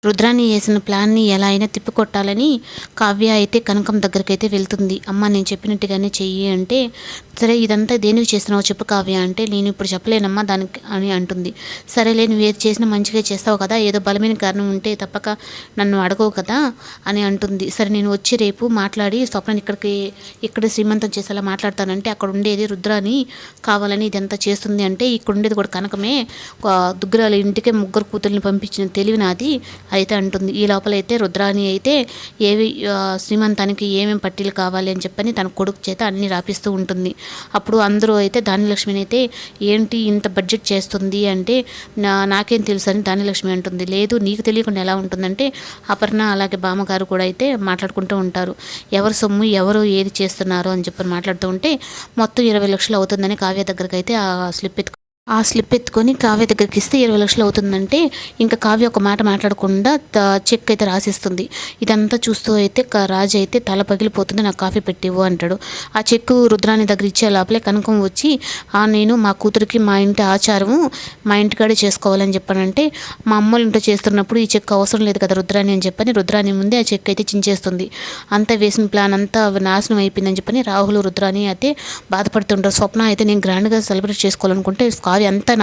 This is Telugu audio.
రుద్రాని వేసిన ప్లాన్ని ఎలా అయినా తిప్పికొట్టాలని కావ్య అయితే కనకం దగ్గరికైతే వెళ్తుంది. అమ్మ నేను చెప్పినట్టుగానే చెయ్యి అంటే, సరే ఇదంతా దేనికి చేస్తున్నావు చెప్పు కావ్య అంటే, నేను ఇప్పుడు చెప్పలేనమ్మా దానికి అని అంటుంది. సరేలే నువ్వు ఏది చేసినా మంచిగా చేస్తావు కదా, ఏదో బలమైన కారణం ఉంటే తప్పక నన్ను అడగవు కదా అని అంటుంది. సరే నేను వచ్చి రేపు మాట్లాడి స్వప్నని ఇక్కడ శ్రీమంతం చేసేలా మాట్లాడతానంటే, అక్కడ ఉండేది రుద్రాని కావాలని ఇదంతా చేస్తుంది అంటే, ఇక్కడ ఉండేది కూడా కనకమే, దుగ్గరాల ఇంటికే ముగ్గురు కూతుర్ని పంపించిన తెలివి నాది అయితే అంటుంది. ఈ లోపల అయితే రుద్రాని అయితే శ్రీమంతానికి ఏమేమి పట్టీలు కావాలి అని చెప్పని తన కొడుకు చేత అన్ని రాపిస్తూ ఉంటుంది. అప్పుడు అందరూ అయితే ధాన్యలక్ష్మిని అయితే ఏంటి ఇంత బడ్జెట్ చేస్తుంది అంటే, నాకేం తెలుసు అని ధాన్యలక్ష్మి అంటుంది. లేదు నీకు తెలియకుండా ఎలా ఉంటుందంటే, అపర్ణ అలాగే బామ్మగారు కూడా అయితే మాట్లాడుకుంటూ ఉంటారు. ఎవరు సొమ్ము ఎవరు ఏది చేస్తున్నారు అని చెప్పని మాట్లాడుతూ ఉంటే, మొత్తం 20 లక్షలు అవుతుందని కావ్య దగ్గరికి అయితే ఆ స్లిప్ ఎత్తుకొని కావ్య దగ్గరికి ఇస్తే 20 లక్షలు అవుతుందంటే, ఇంకా కావ్య ఒక మాట మాట్లాడకుండా చెక్ అయితే రాసిస్తుంది. ఇదంతా చూస్తూ అయితే రాజు అయితే తల పగిలిపోతుంది, నాకు కాఫీ పెట్టివ్వు అంటాడు. ఆ చెక్కు రుద్రాని దగ్గర ఇచ్చే లోపలే కనకం వచ్చి, నేను మా కూతురికి మా ఇంటి ఆచారము మా ఇంటికాడే చేసుకోవాలని చెప్పానంటే, మా అమ్మలు ఇంట్లో చేస్తున్నప్పుడు ఈ చెక్ అవసరం లేదు కదా రుద్రాని అని చెప్పని రుద్రాని ముందే ఆ చెక్ అయితే చించేస్తుంది. అంతా వేసిన ప్లాన్ అంతా నాశనం అయిపోయిందని చెప్పని రాహుల్ రుద్రాని అయితే బాధపడుతుంటారు. స్వప్న అయితే నేను గ్రాండ్గా సెలబ్రేట్ చేసుకోవాలనుకుంటే కావ్య అంతా